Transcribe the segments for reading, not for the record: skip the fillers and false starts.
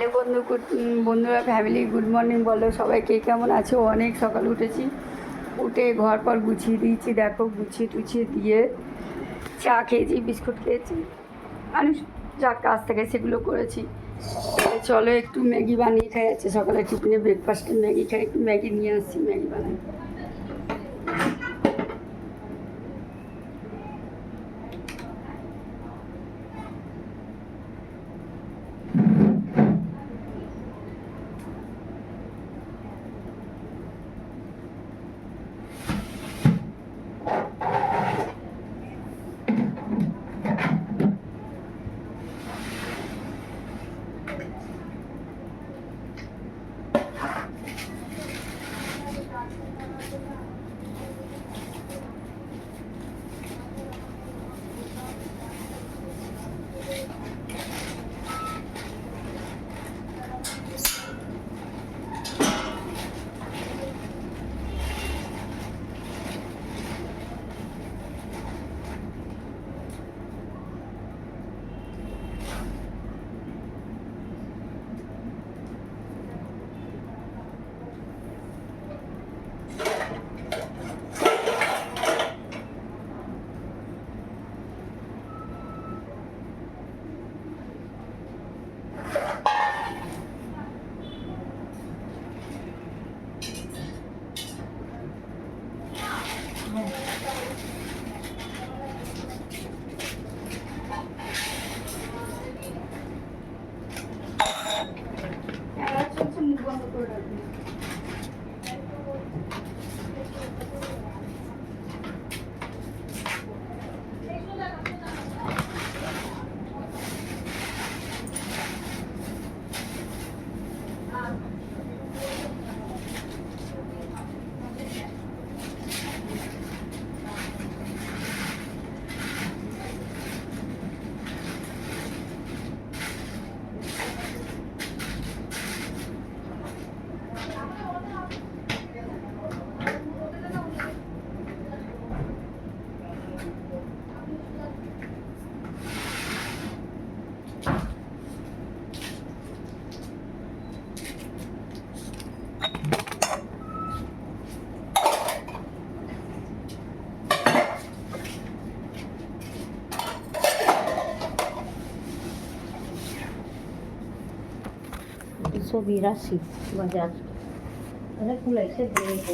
Hello বন্ধুরা, family good morning বলো, সবাই কে কেমন আছো? অনেক সকালে উঠেছি, উঠে ঘর পর গুছিয়ে দিয়েছি, দেখো গুছিয়ে টুছিয়ে দিয়ে চা খেয়েছি, বিস্কুট খেয়েছি, আমি যা কাজ থাকে সেগুলো করেছি। চলো একটু ম্যাগি বানিয়ে খাই, আছে সকালে টিফিনে ব্রেকফাস্টে ম্যাগি খাই, একটু ম্যাগি নিয়ে আসছি, ম্যাগি বানাই।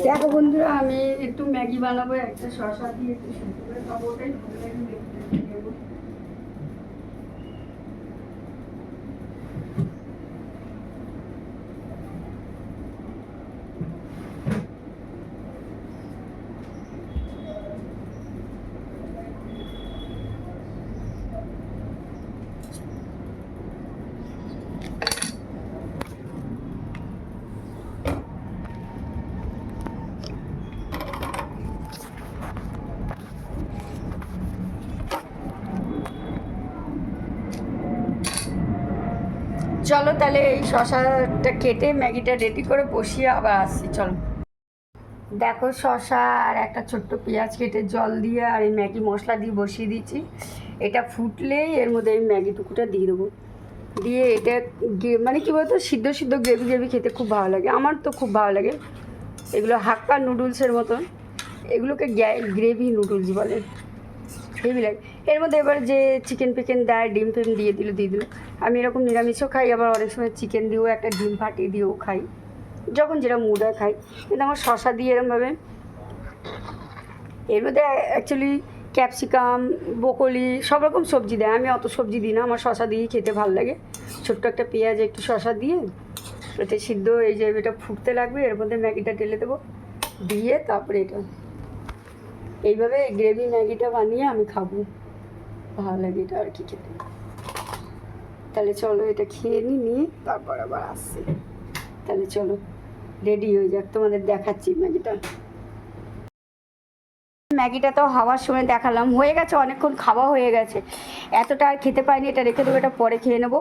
দেখো বন্ধুরা, আমি একটু ম্যাগি বানাবো, একটা শসা দিয়ে একটু সুন্দর করে খাবো, ওটাই ভালো লাগে দেখতে। চলো তাহলে এই শসাটা কেটে ম্যাগিটা রেডি করে বসিয়ে আবার আসছি। চলো দেখো, শসা আর একটা ছোট্ট পেঁয়াজ কেটে জল দিয়ে আর এই ম্যাগি মশলা দিয়ে বসিয়ে দিচ্ছি। এটা ফুটলেই এর মধ্যে এই ম্যাগি টুকুটা দিয়ে দেবো, দিয়ে এটা মানে কী বলতো, সিদ্ধ সিদ্ধ গ্রেভি গ্রেভি খেতে খুব ভালো লাগে, আমার তো খুব ভালো লাগে। এগুলো হাক্কা নুডলসের মতন, এগুলোকে গ্রেভি নুডলস বলে, হেভি লাগে। এর মধ্যে এবার যে চিকেন ফিকেন দেয়, ডিম ফিম দিয়ে দিল। আমি এরকম নিরামিষও খাই, আবার অনেক সময় চিকেন দিয়েও একটা ডিম ফাটিয়ে দিয়েও খাই, যখন যেটা মুড হয় খাই। কিন্তু আমার শসা দিয়ে এরমভাবে, এর মধ্যে অ্যাকচুয়ালি ক্যাপসিকাম, ব্রোকলি সব রকম সবজি দেয়, আমি অত সবজি দিই না, আমার শসা দিয়েই খেতে ভালো লাগে। ছোট্ট একটা পেঁয়াজ একটু শসা দিয়ে এতে সিদ্ধ, এই যে এটা ফুটতে লাগবে, এর মধ্যে ম্যাগিটা ঢেলে দেবো, দিয়ে তারপরে এটা এইভাবে গ্রেভি ম্যাগিটা বানিয়ে আমি খাবো, ভালো লাগে এটা আর কি খেতে। তাহলে চলো এটা খেয়ে নিয়ে তারপর আবার আসছি। তাহলে চলো রেডি হয়ে যাক, তোমাদের দেখাচ্ছি ম্যাগিটা। ম্যাগিটা তো হওয়ার সময় দেখালাম, হয়ে গেছে, অনেকক্ষণ খাওয়া হয়ে গেছে, এতটা আর খেতে পাইনি, এটা রেখে দেবো, এটা পরে খেয়ে নেবো।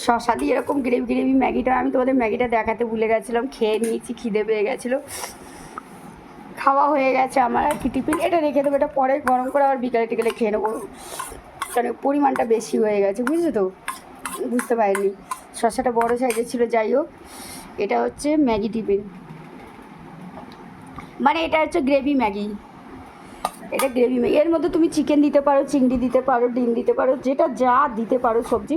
শসা দিয়ে এরকম গ্রেভি গ্রেভি ম্যাগিটা, আমি তোমাদের ম্যাগিটা দেখাতে ভুলে গেছিলাম, খেয়ে নিয়েছি, খিদে পেয়ে গেছিলো, খাওয়া হয়ে গেছে আমার আর কি। টিফিন এটা রেখে দেবো, এটা পরে গরম করে আবার বিকালে টিকালে খেয়ে নেবো, কারণ পরিমাণটা বেশি হয়ে গেছে, বুঝছো তো, বুঝতে পারিনি। শসাটা বড় সাইজের ছিল, যাই হোক। এটা হচ্ছে ম্যাগি টিফিন, মানে এটা হচ্ছে গ্রেভি ম্যাগি, এটা গ্রেভি ম্যাগি। এর মধ্যে তুমি চিকেন দিতে পারো, চিংড়ি দিতে পারো, ডিম দিতে পারো, যেটা যা দিতে পারো সবজি।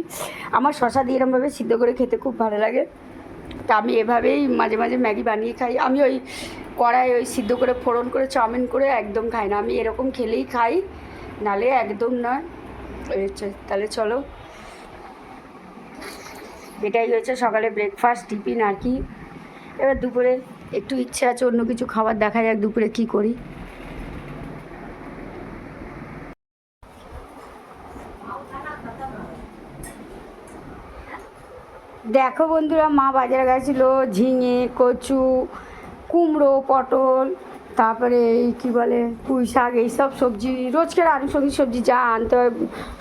আমার শসা দিয়ে এরমভাবে সিদ্ধ করে খেতে খুব ভালো লাগে, তা আমি এভাবেই মাঝে মাঝে ম্যাগি বানিয়ে খাই। আমি ওই কড়াই ওই সিদ্ধ করে ফোড়ন করে চাউমিন করে একদম খাই না, আমি এরকম খেলেই খাই, নালে একদম নয়। তাহলে চলো, এটাই হচ্ছে সকালে ব্রেকফাস্ট টিফিন আর কি। এবার দুপুরে একটু ইচ্ছে আছে অন্য কিছু খাবার, দেখা যাক দুপুরে কী করি। দেখো বন্ধুরা, মা বাজারে গেছিলো ঝিঙে, কচু, কুমড়ো, পটল, তারপরে এই কী বলে পুঁই শাক, এইসব সবজি, রোজকার আনুষঙ্গিক সবজি যা আনতে হয়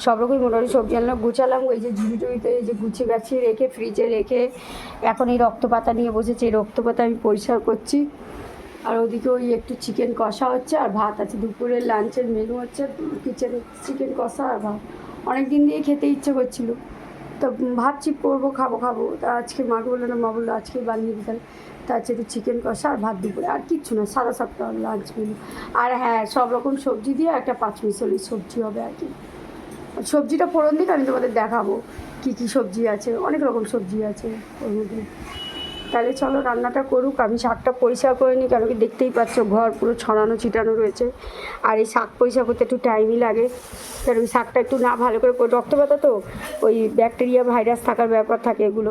সব রকমই মোটামুটি সবজি আনলাম, গুছালাম। ওই যে ঝুড়ি টুড়িতে এই যে গুছিয়ে গাছিয়ে রেখে ফ্রিজে রেখে এখন এই রক্তপাতা নিয়ে বসেছি, এই রক্তপাতা আমি পরিষ্কার করছি। আর ওদিকে ওই একটু চিকেন কষা হচ্ছে আর ভাত আছে, দুপুরের লাঞ্চের মেনু হচ্ছে চিকেন কষা আর ভাত। অনেক দিন দিয়ে খেতে ইচ্ছে করছিলো, তো ভাবছি করবো, খাবো। তা আজকে মাকে বললো না, মা বললো আজকে বানিয়ে দিতে, তা হচ্ছে একটু চিকেন কষা আর ভাত দুপুরে, আর কিচ্ছু না, 7:30 লাঞ্চ মেনু। আর হ্যাঁ, সব রকম সবজি দিয়ে একটা 5 মিশালি সবজি হবে আর কি। সবজিটা ফোড়ন দিকে আমি তোমাদের দেখাবো কী কী সবজি আছে, অনেক রকম সবজি আছে ওর মধ্যে। তাহলে চলো রান্নাটা করুক, আমি শাকটা পরিষ্কার করে নিই, কেন কি দেখতেই পাচ্ছ ঘর পুরো ছড়ানো ছিটানো রয়েছে, আর এই শাক পরিষ্কার করতে একটু টাইমই লাগে, কারণ ওই শাকটা একটু না ভালো করে রক্তপাতা তো ওই ব্যাকটেরিয়া ভাইরাস থাকার ব্যাপার থাকে, এগুলো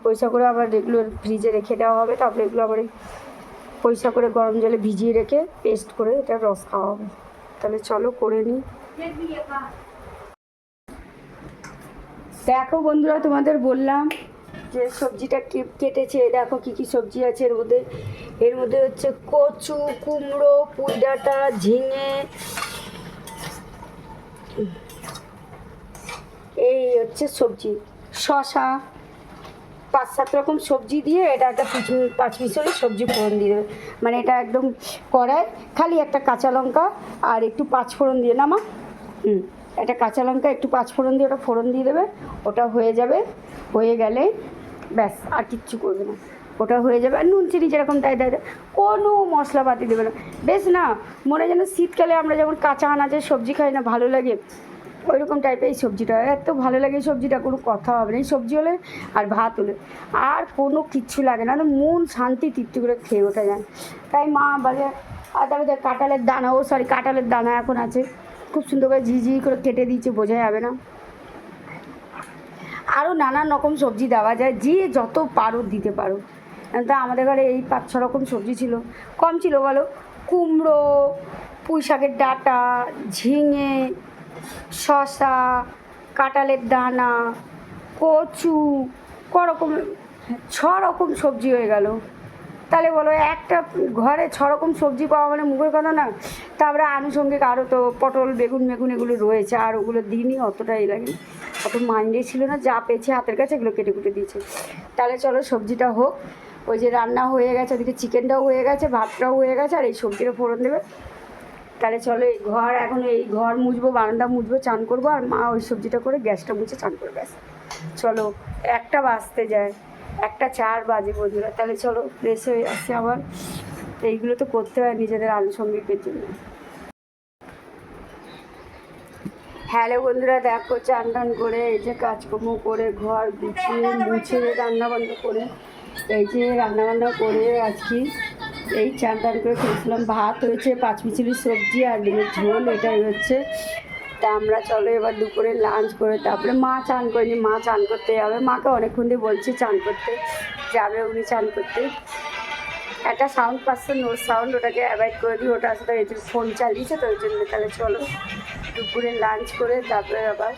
পরিষ্কার করে আবার এগুলো ফ্রিজে রেখে দেওয়া হবে, তারপরে এগুলো আবার পরিষ্কার করে গরম জলে ভিজিয়ে রেখে পেস্ট করে এটা রস খাওয়া হবে। তাহলে চলো করে নিই। দেখো বন্ধুরা, তোমাদের বললাম যে সবজিটা কেটেছে, দেখো কী কী সবজি আছে এর মধ্যে হচ্ছে কচু, কুমড়ো, পুঁই ডাঁটা, ঝিঙে, এই হচ্ছে সবজি, শসা, 5-7 রকম সবজি দিয়ে এটা একটা 5 মিশালি সবজি ফোড়ন দিয়ে দেবে, মানে এটা একদম কড়ায় খালি একটা কাঁচা লঙ্কা আর একটু 5 ফোড়ন দিয়ে নামা, একটা কাঁচা লঙ্কা একটু 5 ফোড়ন দিয়ে ওটা ফোড়ন দিয়ে দেবে, ওটা হয়ে যাবে, হয়ে গেলে ব্যাস আর কিচ্ছু করবে না, ওটা হয়ে যাবে। আর নুন চিনি যেরকম দেয় কোনো মশলাপাতি দেবে না, বেশ না মনে যেন শীতকালে আমরা যেমন কাঁচা আনাজের সবজি খাই না, ভালো লাগে ওই রকম টাইপের এই সবজিটা, এত ভালো লাগে এই সবজিটা, কোনো কথা হবে না। এই সবজি হলে আর ভাত হলে আর কোনো কিচ্ছু লাগে না, মন শান্তি তৃপ্তি করে খেয়ে ওঠা যায়। তাই মা বলে, আর তারপরে কাঁঠালের দানা, কাঁঠালের দানা এখন আছে, খুব সুন্দর করে ঝিঝি করে কেটে দিয়েছে, বোঝা যাবে না। আরও নানান রকম সবজি দেওয়া যায়, যে যত পারো দিতে পারো। তা আমাদের ঘরে এই 5-6 রকম সবজি ছিল, কম ছিল বলো, কুমড়ো, পুঁই শাকের ডাঁটা, ঝিঙে, শসা, কাঁঠালের দানা, কচু, করকম 6 রকম সবজি হয়ে গেল। তাহলে বলো একটা ঘরে 6 রকম সবজি পাওয়া মানে মুখের কথা না। তারপরে আনুষঙ্গিক আরও তো পটল, বেগুন এগুলো রয়েছে, আর ওগুলো দিনই অতটাই লাগে, অত মাইন্ডে ছিল না, যা পেয়েছে হাতের কাছে এগুলো কেটে কুটে দিয়েছে। তাহলে চলো সবজিটা হোক, ওই যে রান্না হয়ে গেছে, ওদিকে চিকেনটাও হয়ে গেছে, ভাতটাও হয়ে গেছে, আর এই সবজিটা ফোড়ন দেবে। তাহলে চলো এই ঘর মুছবো, বারান্দা মুছবো, চান করবো, আর মা ওই সবজিটা করে গ্যাসটা মুছে চান করবে, ব্যাস। চলো 1টা বাজতে যায়, 1টা 4 বাজে বন্ধুরা। তাহলে চলো ফ্রেশ হয়ে আসছে আবার, এইগুলো তো করতে হয় নিজেদের আনুষঙ্গিকের জন্য। হ্যালো বন্ধুরা, দেখো চান টান করে এই যে কাজকর্ম করে ঘর গুছিয়ে মুছে রান্নাবান্না করে এই যে রান্নাবান্না করে আজকে এই চান টান করে খেয়েছিলাম। ভাত হয়েছে, 5 মিশালি সবজি আর ডিমের ঝোল, এটাই হচ্ছে। তা আমরা চলো এবার দুপুরে লাঞ্চ করে, তারপরে মা চান করেনি, মা চান করতে যাবে, মাকে অনেকক্ষণ দিয়ে বলছি চান করতে যাবে, উনি চান করতে। একটা সাউন্ড পাচ্ছে, নো সাউন্ড, ওটাকে অ্যাভয়েড করে দিই, ওটা আসলে এই ফোন চালিয়েছে তো ওই জন্য। তাহলে চলো দুপুরে লাঞ্চ করে তারপরে আবার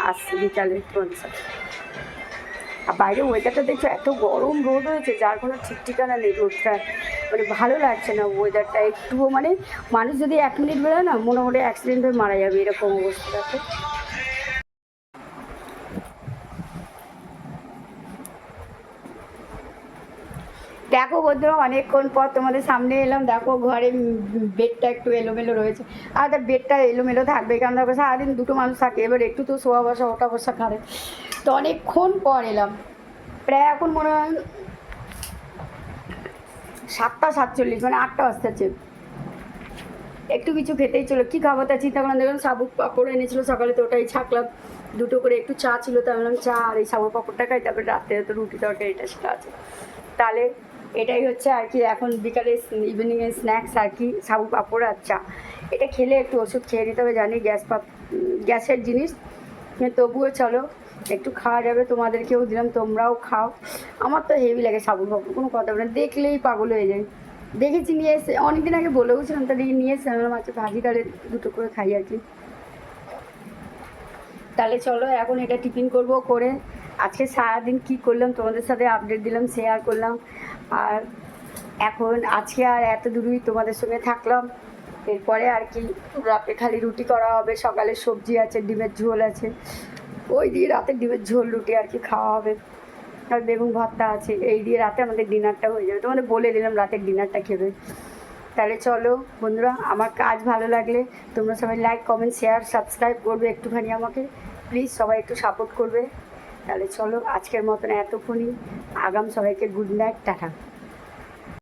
আসছি বিকালে তোমাদের সাথে। আর বাইরে ওয়েদারটা দেখছো, এত গরম রোদ হয়েছে, যার কোনো ঠিক ঠিকানা নেই, রোদটা মানে ভালো লাগছে না ওয়েদারটা একটুও, মানে মানুষ যদি 1 মিনিট বেরোয় না মোটামুটি অ্যাক্সিডেন্ট হয়ে মারা যাবে, এরকম অবস্থা দেখো। দেখো বন্ধুরা, অনেকক্ষণ পর তোমাদের সামনে এলাম। দেখো ঘরে বেডটা একটু এলোমেলো রয়েছে, আর তার বেডটা এলোমেলো থাকবে কারণ দেখো সারাদিন 2টো মানুষ থাকে, এবার একটু তো শোয়া বসা ওঠা বসা করে, তো অনেকক্ষণ পর এলাম। প্রায় এখন মনে হয় 7:47, মানে 8টা বাজতেছে। একটু কিছু খেতেই ছিল, কী খাবো তা চিন্তা করলাম, দেখলাম সাবু পাঁপড় এনেছিলো সকালে, তো ওটাই ছাকলাম। দুটো করে একটু চা ছিল, তো আমি বললাম চা আর এই সাবু পাঁপড়টা খাই, তারপরে রাত্রে তো রুটি তরকারি এটা সেটা আছে। তাহলে এটাই হচ্ছে আর কি এখন বিকালে ইভিনিংয়ের স্ন্যাক্স আর কি, সাবু পাঁপড় আর চা। এটা খেলে একটু ওষুধ খেয়ে নিতে হবে, জানি গ্যাসের জিনিস, কিন্তু তবুও চলো একটু খাওয়া যাবে, তোমাদেরকেও দিলাম, তোমরাও খাও। আমার তো হেভি লাগে সাবু পাঁপড়, কোনো কথা বলে দেখলেই পাগল হয়ে যায়। দেখেছি নিয়ে এসে, অনেকদিন আগে বলেও ছিলাম, তা দেখি নিয়ে এসে আমার মাছের ভাজি, তাহলে দুটো করে খাই আর কি। তাহলে চলো এখন এটা টিফিন করব, করে আজকে সারাদিন কী করলাম তোমাদের সাথে আপডেট দিলাম, শেয়ার করলাম। আর এখন আজকে আর এত দূরই তোমাদের সঙ্গে থাকলাম, এরপরে আর কি রাতে খালি রুটি করা হবে, সকালে সবজি আছে, ডিমের ঝোল আছে, ওই দিয়ে রাতে ডিমের ঝোল রুটি আর কি খাওয়া হবে, আর বেগুন ভর্তা আছে, এই দিয়ে রাতে আমাদের ডিনারটা হয়ে যাবে। তোমাদের বলে দিলাম রাতের ডিনারটা খেবে। তাহলে চলো বন্ধুরা, আমার কাজ ভালো লাগলে তোমরা সবাই লাইক কমেন্ট শেয়ার সাবস্ক্রাইব করবে, একটুখানি আমাকে প্লিজ সবাই একটু সাপোর্ট করবে। তাহলে চলো আজকের মতন এতক্ষণই, আগাম সবাইকে গুড নাইট, টাটা।